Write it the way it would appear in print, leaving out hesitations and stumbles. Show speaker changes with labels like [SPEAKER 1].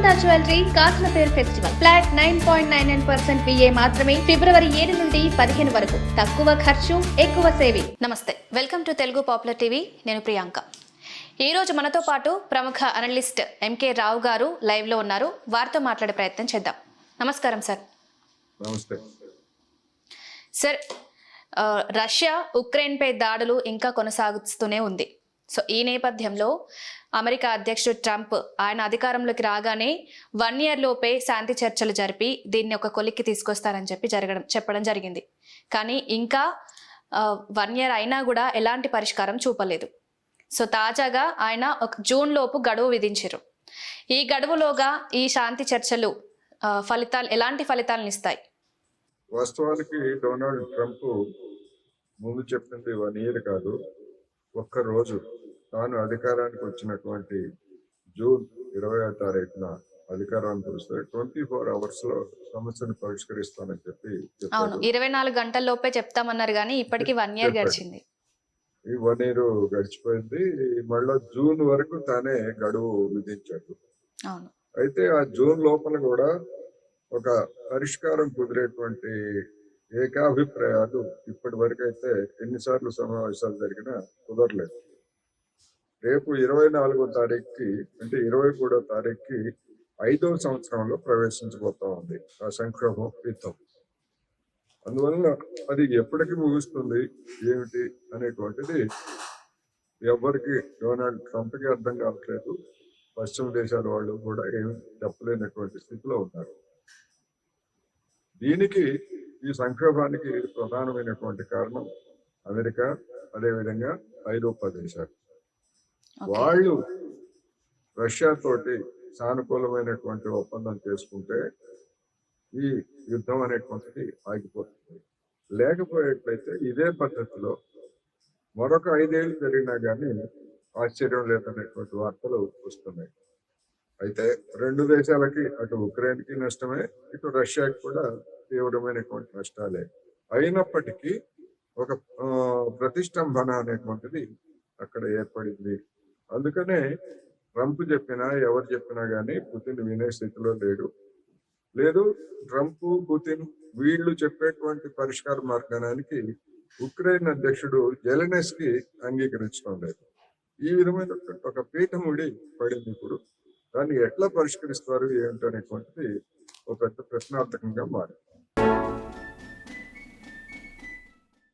[SPEAKER 1] Annapurna jewellery కాసులపేరు festival flat 9.99% VA మాత్రమే ఫిబ్రవరి 7 నుండి 15 వరకు. తక్కువ ఖర్చు ఎక్కువ సేవింగ్. నమస్తే, welcome to Telugu popular TV. నేను ప్రియాంక. ఈ రోజు మనతో పాటు ప్రముఖ అనలిస్ట్ ఎంకే రావు గారు లైవ్ లో ఉన్నారు. వారితో మాట్లాడే ప్రయత్నం చేద్దాం. నమస్కారం సార్.
[SPEAKER 2] నమస్తే
[SPEAKER 1] సార్, రష్యా ఉక్రెయిన్ పై దాడులు ఇంకా కొనసాగుతూనే ఉంది. సో ఈ నేపథ్యంలో అమెరికా అధ్యక్షుడు ట్రంప్ ఆయన అధికారంలోకి రాగానే 1 year లోపే శాంతి చర్చలు జరిపి దీన్ని ఒక కొలిక్కి తీసుకొస్తారని చెప్పడం జరిగింది. కానీ ఇంకా 1 year అయినా కూడా ఎలాంటి పరిష్కారం చూపలేదు. సో తాజాగా ఆయన జూన్ లోపు గడువు విధించారు. ఈ గడువులోగా ఈ శాంతి చర్చలు ఎలాంటి ఫలితాలను ఇస్తాయి?
[SPEAKER 2] వాస్తవానికి డొనాల్డ్ ట్రంప్ ముందు చెప్పింది 1 year కాదు, ఒక్క రోజు తాను అధికారానికి వచ్చినటువంటి జూన్ 20వ తారీఖున అధికారానికి వస్తే 24 hours లో సమస్యను పరిష్కరిస్తానని చెప్పి
[SPEAKER 1] అవును, 24 గంటల లోపే చెప్తామన్నారు. కానీ ఇప్పటికి 1 year గడిచింది.
[SPEAKER 2] ఈ 1 year గడిచిపోయింది. మళ్ళా జూన్ వరకు తానే గడువు విధించాడు.
[SPEAKER 1] అవును,
[SPEAKER 2] అయితే ఆ జూన్ లోపల కూడా ఒక పరిష్కారం కుదిరేటువంటి ఏకాభిప్రాయాలు ఇప్పటి వరకు అయితే ఎన్నిసార్లు సమావేశాలు జరిగినా కుదరలేదు. రేపు 24వ తారీఖుకి అంటే 23వ తారీఖుకి 5వ సంవత్సరంలో ప్రవేశించబోతా ఉంది ఆ సంక్షోభం యుద్ధం. అందువల్ల అది ఎప్పటికి ముగుస్తుంది ఏమిటి అనేటువంటిది ఎవరికి డొనాల్డ్ ట్రంప్కి అర్థం కావట్లేదు. పశ్చిమ దేశాల వాళ్ళు కూడా ఏమి చెప్పలేనటువంటి స్థితిలో ఉన్నారు. దీనికి ఈ సంక్షోభానికి ప్రధానమైనటువంటి కారణం అమెరికా, అదేవిధంగా ఐరోపా దేశాలు. వాళ్ళు రష్యా తోటి సానుకూలమైనటువంటి ఒప్పందం చేసుకుంటే ఈ యుద్ధం అనేటువంటిది ఆగిపోతుంది. లేకపోయేట్లయితే ఇదే పద్ధతిలో మరొక 5 ఏళ్ళు జరిగినా కానీ ఆశ్చర్యం లేదనేటువంటి వార్తలు వస్తున్నాయి. అయితే 2 దేశాలకి, అటు ఉక్రెయిన్కి నష్టమే, ఇటు రష్యాకి కూడా తీవ్రమైనటువంటి నష్టాలే. అయినప్పటికీ ఒక ప్రతిష్టంభన అనేటువంటిది అక్కడ ఏర్పడింది. అందుకనే ట్రంప్ చెప్పినా ఎవరు చెప్పినా కానీ పుతిన్ వినే స్థితిలో లేదు. ట్రంప్, పుతిన్ వీళ్ళు చెప్పేటువంటి పరిష్కార మార్గానికి ఉక్రెయిన్ అధ్యక్షుడు జెలెన్స్కీ అంగీకరించడం లేదు. ఈ విధమైన ఒక పీఠముడి పడింది. ఇప్పుడు దాన్ని ఎట్లా పరిష్కరిస్తారు ఏమిటనేటువంటిది ఒక పెద్ద ప్రశ్నార్థకంగా మారింది.